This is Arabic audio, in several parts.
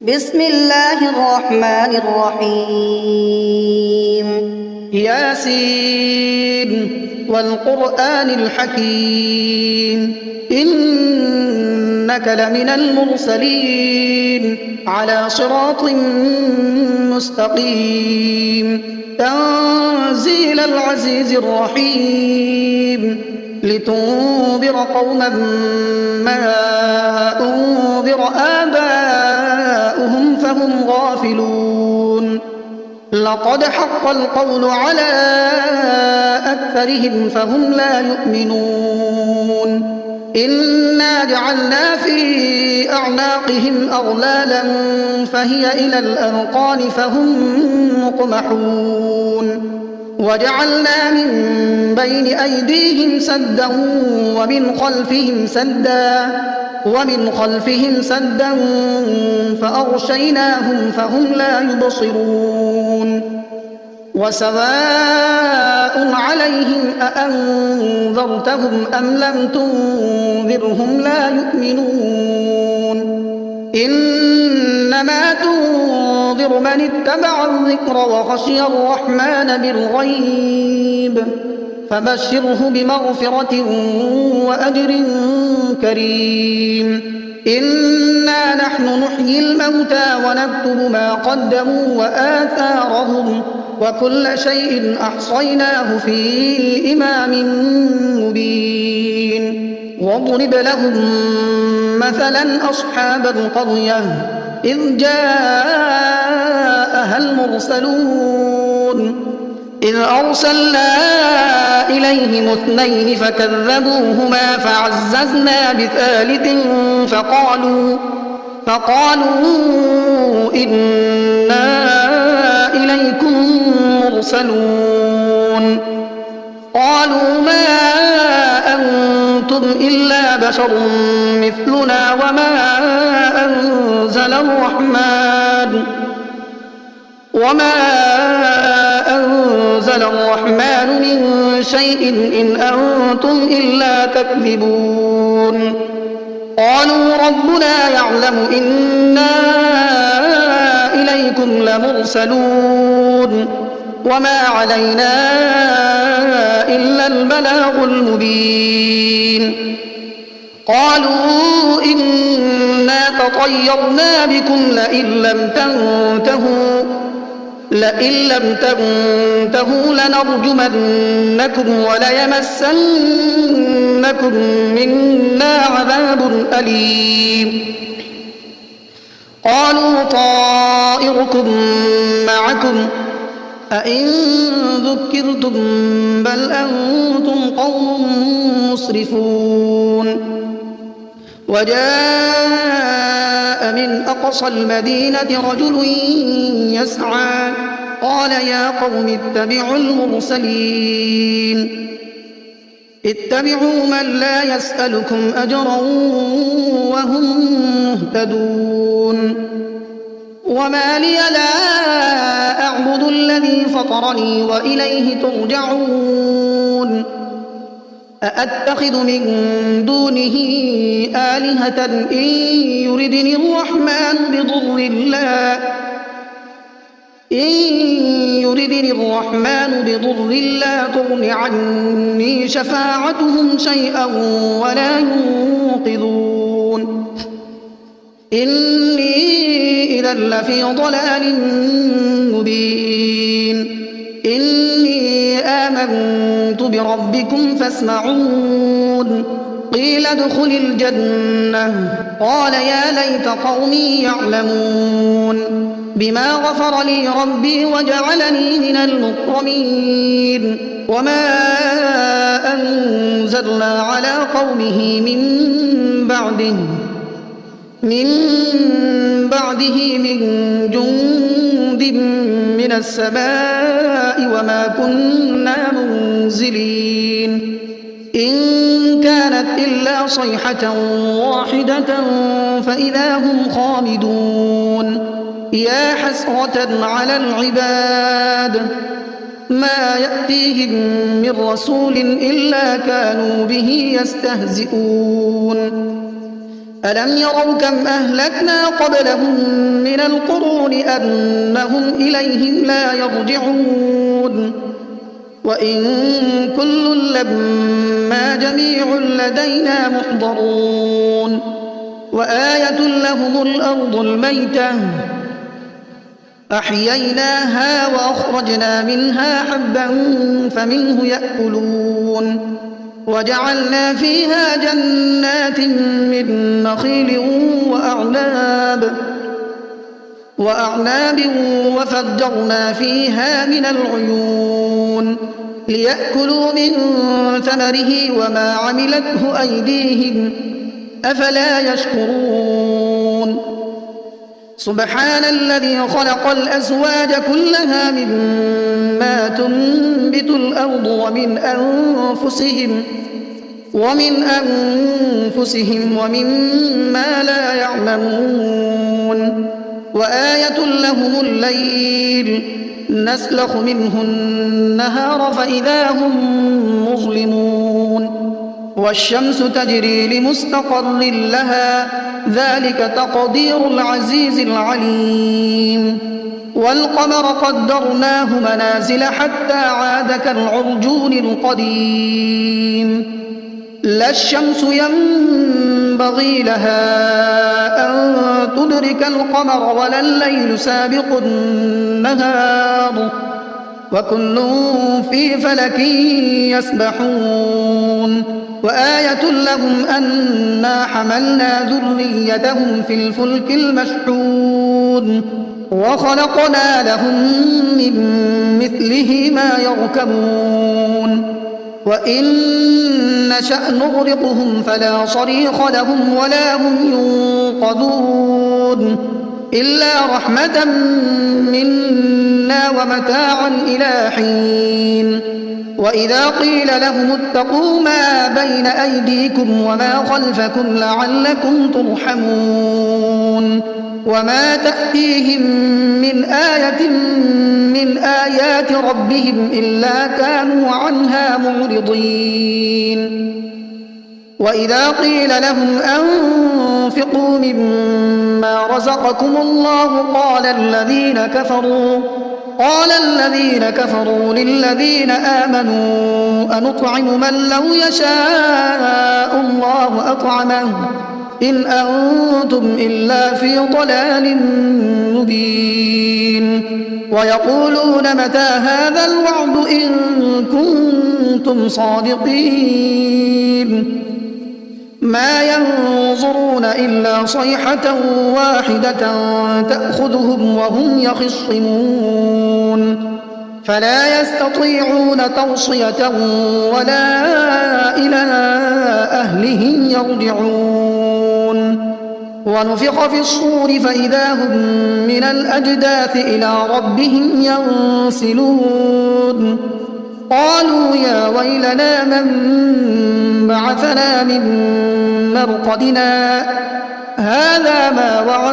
بسم الله الرحمن الرحيم ياسين والقرآن الحكيم إنك لمن المرسلين على صراط مستقيم تنزيل العزيز الرحيم لتنذر قوما ما أنذر آباؤهم فهم غافلون لقد حق القول على أكثرهم فهم لا يؤمنون إنا جعلنا في أعناقهم أغلالا فهي إلى الأذقان فهم مقمحون وجعلنا من بين أيديهم سدا ومن خلفهم سدا فأغشيناهم فهم لا يبصرون وسواء عليهم أأنذرتهم أم لم تنذرهم لا يؤمنون إنما تنذر من اتبع الذكر وخشي الرحمن بالغيب فبشره بمغفرة وأجر كريم إنا نحن نحيي الموتى ونكتب ما قدموا وآثارهم وكل شيء أحصيناه في إمام مبين واضرب لهم مثلا أصحاب القرية إذ جاءها المرسلون إذ أرسلنا إليهم اثنين فكذبوهما فعززنا بثالث فقالوا إنا إليكم مرسلون قالوا ما أنتم إلا بشر مثلنا وما أنزل الرحمن من شيء إن أنتم إلا تكذبون قالوا ربنا يعلم إنا إليكم لمرسلون وما علينا إلا البلاغ المبين قالوا إنا تطيرنا بكم لئن لم تنتهوا لنرجمنكم وليمسنكم منا عذاب أليم قالوا طائركم معكم أئن ذكرتم بل أنتم قوم مسرفون وجاء من أقصى المدينة رجل يسعى قال يا قوم اتبعوا المرسلين اتبعوا من لا يسألكم أجرا وهم مهتدون وما لي لا أعبد الذي فطرني وإليه ترجعون أأتخذ من دونه آلهة إن يردني الرحمن بضر لا تغن عني شفاعتهم شيئا ولا ينقذون إني إذا لفي ضلال مبين إني آمنت بربكم فاسمعون قيل ادخل الجنة قال يا ليت قومي يعلمون بما غفر لي ربي وجعلني من المكرمين وما أنزلنا على قومه من بعده من جند من السماء وما كنا منزلين إن كانت إلا صيحة واحدة فإذا هم خامدون يا حسرة على العباد ما يأتيهم من رسول إلا كانوا به يستهزئون ألم يروا كم أهلكنا قبلهم من القرون أنهم إليهم لا يرجعون وإن كل لما جميع لدينا محضرون وآية لهم الأرض الميتة أحييناها وأخرجنا منها حبا فمنه يأكلون وجعلنا فيها جنات من نخيل وأعناب وفجرنا فيها من العيون ليأكلوا من ثمره وما عملته أيديهم أفلا يشكرون سبحان الذي خلق الأزواج كلها مما تنبت الأرض ومن أنفسهم ومما لا يعلمون وآية لهم الليل نسلخ منه النهار فإذا هم مظلمون والشمس تجري لمستقر لها ذلك تقدير العزيز العليم والقمر قدرناه منازل حتى عاد كالعرجون القديم لا الشمس ينبغي لها أن تدرك القمر ولا الليل سابق النهار وكل في فلك يسبحون وآية لهم أنا حملنا ذريتهم في الفلك المشحون وخلقنا لهم من مثله ما يركبون وإن نشأ نغرقهم فلا صريخ لهم ولا هم ينقذون إلا رحمة منا ومتاعا إلى حين وإذا قيل لهم اتقوا ما بين أيديكم وما خلفكم لعلكم ترحمون وما تأتيهم من آية من آيات ربهم إلا كانوا عنها معرضين وإذا قيل لهم أنفقوا مما رزقكم الله قال الذين كفروا للذين آمنوا أنطعم من لو يشاء الله أطعمه إن أنتم إلا في ضلال مبين ويقولون متى هذا الوعد إن كنتم صادقين ما ينظرون إلا صيحة واحدة تأخذهم وهم يخصمون فلا يستطيعون توصية ولا إلى أهلهم يرجعون ونفخ في الصور فإذا هم من الأجداث إلى ربهم ينسلون قالوا يا ويلنا من بعثنا من مرقدنا هذا ما وعد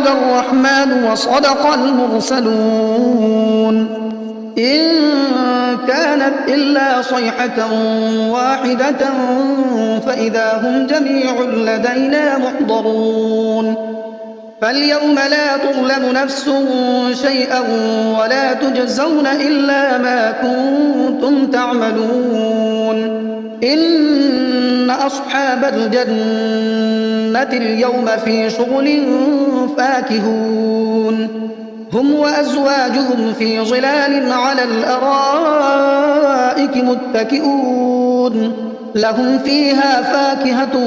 الرحمن وصدق المرسلون إن كانت إلا صيحة واحدة فإذا هم جميع لدينا محضرون فاليوم لا تظلم نفس شيئا ولا تجزون إلا ما كنتم تعملون إن أصحاب الجنة اليوم في شغل فاكهون هم وأزواجهم في ظلال على الأرائك متكئون لهم فيها فاكهة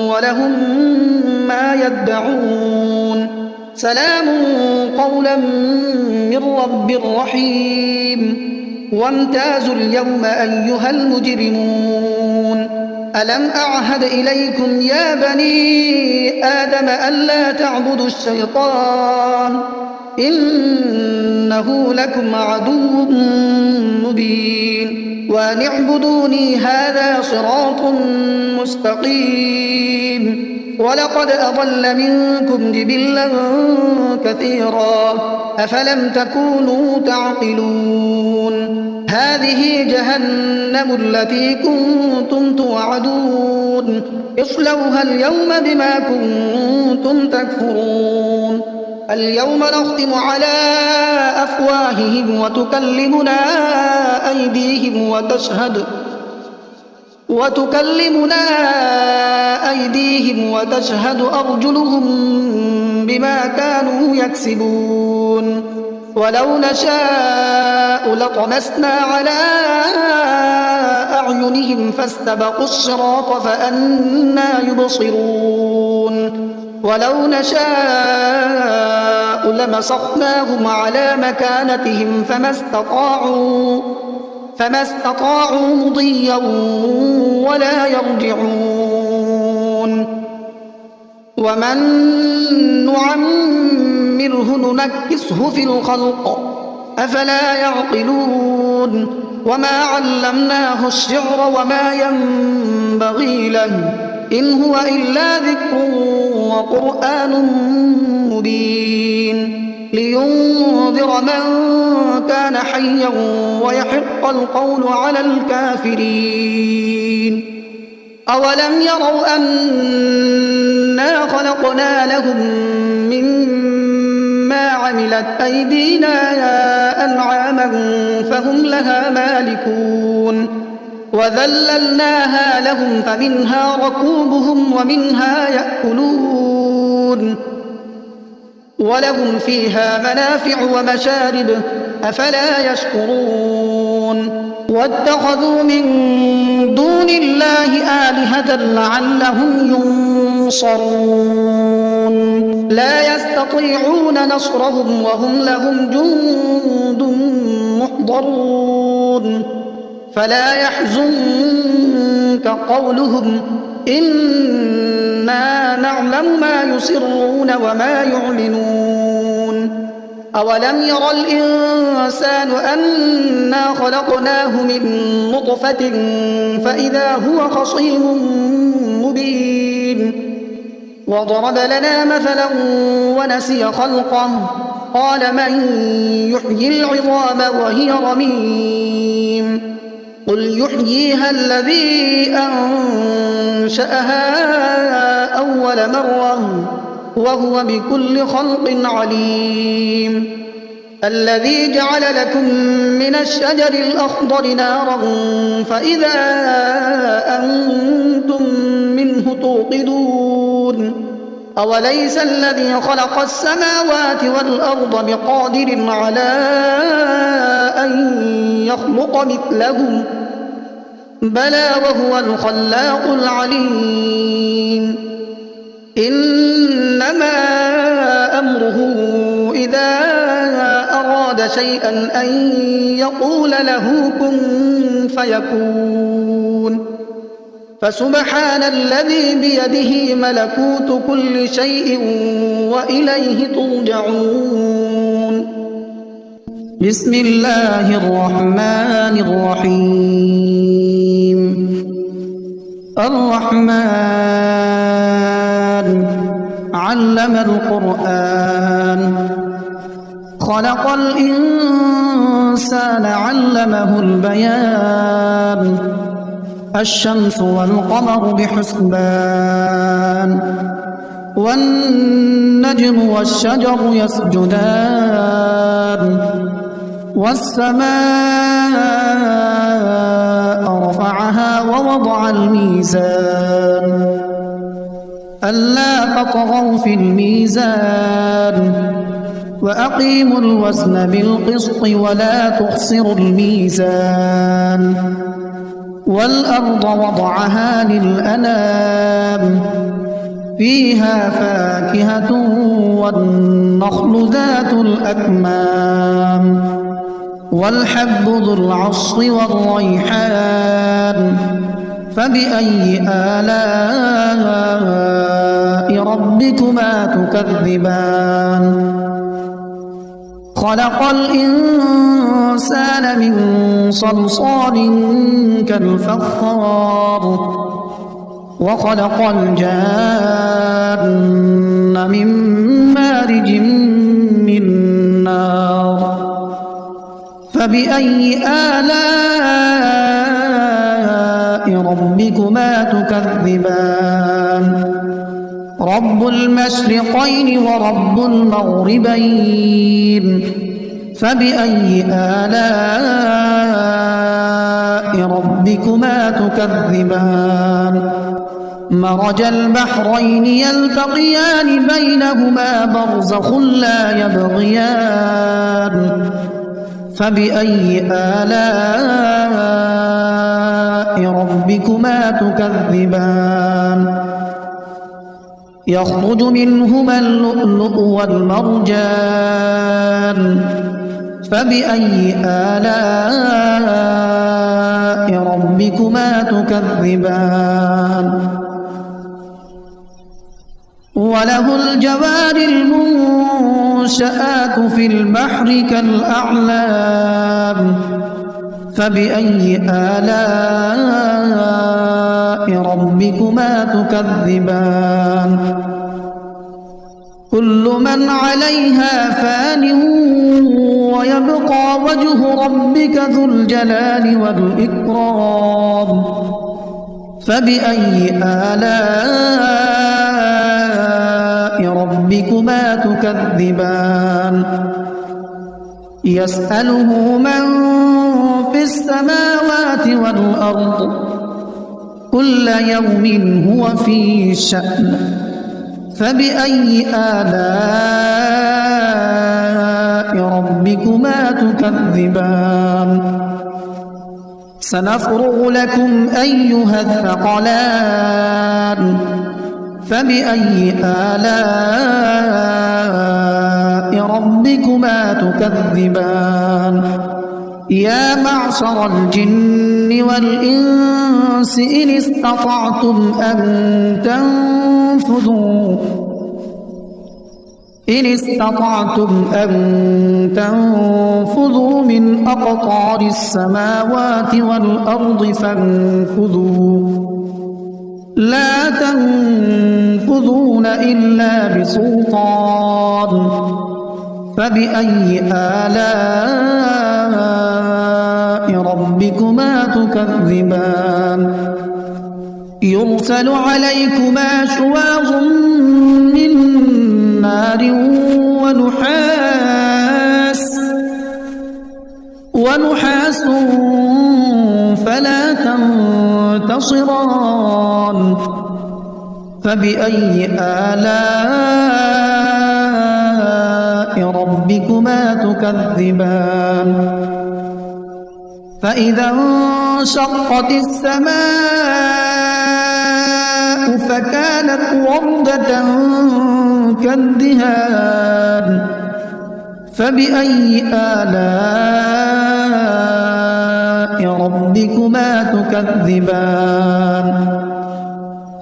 ولهم ما يدعون سلام قولا من رب رحيم وامتازوا اليوم أيها المجرمون ألم أعهد إليكم يا بني آدم ألا تعبدوا الشيطان إنه لكم عدو مبين وأن اعبدوني هذا صراط مستقيم ولقد أضل منكم جبلا كثيرا أفلم تكونوا تعقلون هذه جهنم التي كنتم توعدون اصلوها اليوم بما كنتم تكفرون اليوم نختم على أفواههم وتكلمنا أيديهم وتشهد أرجلهم بما كانوا يكسبون ولو نشاء لطمسنا على أعينهم فاستبقوا الصراط فأنى يبصرون ولو نشاء لمسخناهم على مكانتهم فما استطاعوا مضيا ولا يرجعون ومن نعمره ننكسه في الخلق أفلا يعقلون وما علمناه الشعر وما ينبغي له إن هو إلا ذكر وقرآن مبين لينذر من كان حيا ويحق القول على الكافرين أولم يروا أنا خلقنا لهم مما عملت أيدينا أنعاما فهم لها مالكون وذللناها لهم فمنها ركوبهم ومنها يأكلون ولهم فيها منافع ومشارب أفلا يشكرون واتخذوا من دون الله آلهة لعلهم ينصرون لا يستطيعون نصرهم وهم لهم جند محضرون فلا يحزنك قولهم إنا نعلم ما يسرون وما يعلنون أولم ير الإنسان أنا خلقناه من نطفة فإذا هو خصيم مبين وضرب لنا مثلا ونسي خلقه قال من يحيي العظام وهي رميم قل يحييها الذي أنشأها أول مرة وهو بكل خلق عليم الذي جعل لكم من الشجر الأخضر نارا فإذا أنتم منه توقدون أوليس الذي خلق السماوات والأرض بقادر على أن يخلق مثلهم بلى وهو الخلاق العليم إنما أمره إذا أراد شيئا أن يقول له كن فيكون فسبحان الذي بيده ملكوت كل شيء وإليه ترجعون بسم الله الرحمن الرحيم الرحمن علم القرآن خلق الإنسان علمه البيان الشمس والقمر بحسبان والنجم والشجر يسجدان والسماء رفعها ووضع الميزان ألا تطغوا في الميزان وأقيموا الوزن بالقسط ولا تخسروا الميزان والأرض وضعها للأنام فيها فاكهة والنخل ذات الأكمام والحب ذو العصف والريحان فبأي آلاء ربكما تكذبان خلق الإنسان من صلصال كالفخار وخلق الجان من مارج من نار فبأي آلاء ربكما تكذبان رب المشرقين ورب المغربين فبأي آلاء ربكما تكذبان مرج البحرين يلتقيان بينهما برزخ لا يبغيان فبأي آلاء ربكما تكذبان يخرج منهما اللؤلؤ والمرجان فبأي آلاء ربكما تكذبان وله الجوار المنشآت في البحر كالأعلام فبأي آلاء ربكما تكذبان كل من عليها فان ويبقى وجه ربك ذو الجلال والإكرام فبأي آلاء ربكما تكذبان يسأله من في السماوات والأرض كل يوم هو في شأن فبأي آلاء ربكما تكذبان سنفرغ لكم أيها الثقلان فبأي آلاء ربكما تكذبان يا معشر الجن والإنس إن استطعتم أن تنفذوا من أقطار السماوات والأرض فانفذوا لا تنفذون إلا بسلطان فبأي آلاء ربكما تكذبان يرسل عليكما شواظ من نار ونحاس فلا تنتصران فبأي آلاء ربكما تكذبان فإذا انشقت السماء فكانت وردة كالدهان فبأي آلاء ربكما تكذبان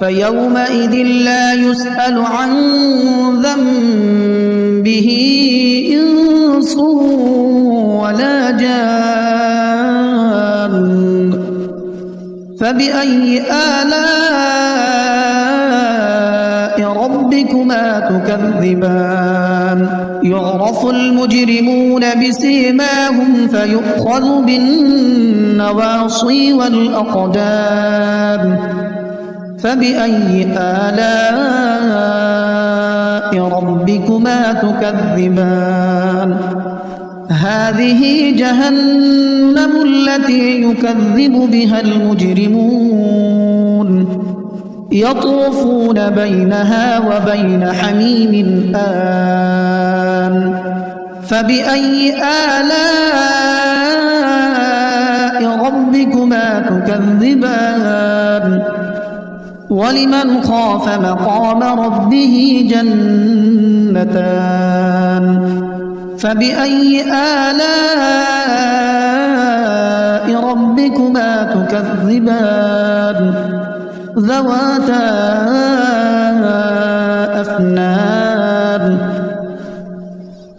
فيومئذ لا يسأل عن ذنبه إنس ولا جان فبأي آلاء ربكما تكذبان يعرف المجرمون بسيماهم فيؤخذ بالنواصي والأقدام فبأي آلاء ربكما تكذبان هذه جهنم التي يكذب بها المجرمون يطوفون بينها وبين حميم آن فبأي آلاء ربكما تكذبان ولمن خاف مقام ربه جنتان فبأي آلاء ربكما تكذبان ذواتا أفنان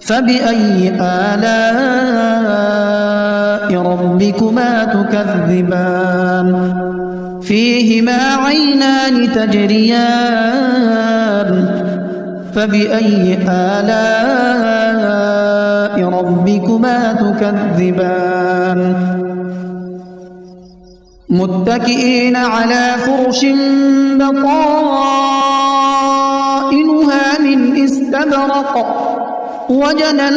فبأي آلاء ربكما تكذبان فيهما عينان تجريان فبأي آلاء ربكما تكذبان متكئين على فرش بطائنها من استبرق وجنى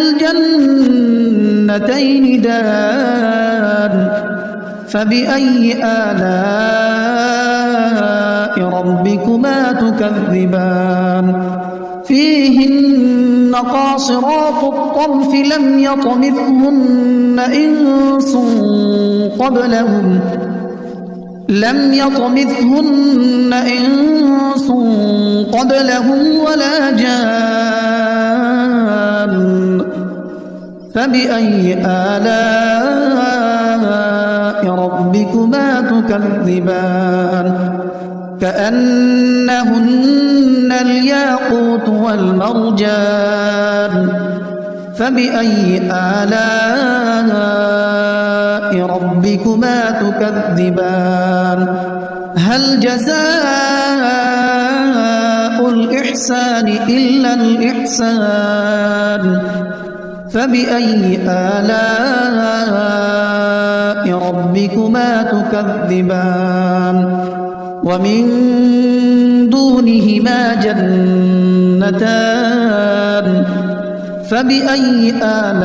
الجنتين دان فبأي آلاء ربكما تكذبان فيهن قاصرات الطرف لم يطمثهن إنس قبلهم ولا جان فبأي آلاء ربكما تكذبان كأنهن الياقوت والمرجان فبأي آلاء ربكما تكذبان هل جزاء الإحسان إلا الإحسان فبأي آلاء ربكما تكذبان ومن دونهما جنتان فبأي آلاء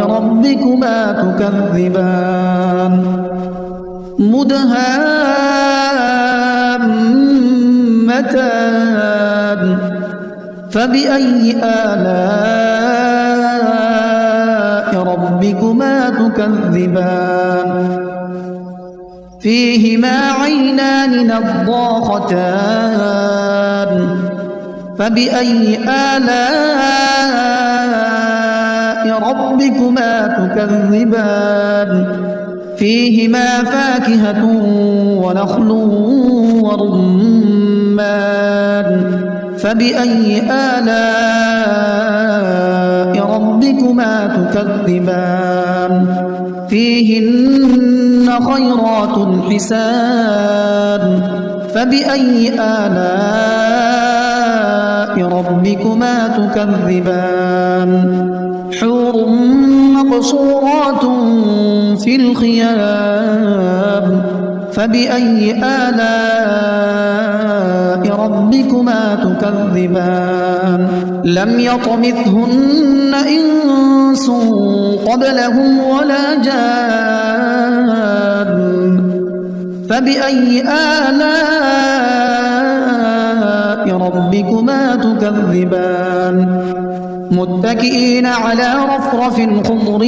ربكما تكذبان مدهامتان فبأي آلاء ربكما تكذبان فيهما عينان نضاختان فبأي آلاء ربكما تكذبان فيهما فاكهة ونخل ورمان فبأي آلاء ربكما تكذبان فيهن خيرات حسان فبأي آلاء ربكما تكذبان حور مقصورات في الخيام فبأي آلاء ربكما تكذبان لم يطمثهن إنس قبلهم ولا جان فبأي آلاء ربكما تكذبان متكئين على رفرف خضر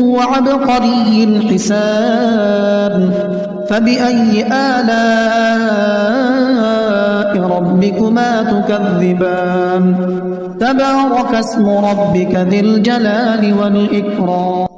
وعبقري حسان فبأي آلاء ربكما تكذبان تبارك اسم ربك ذي الجلال والإكرام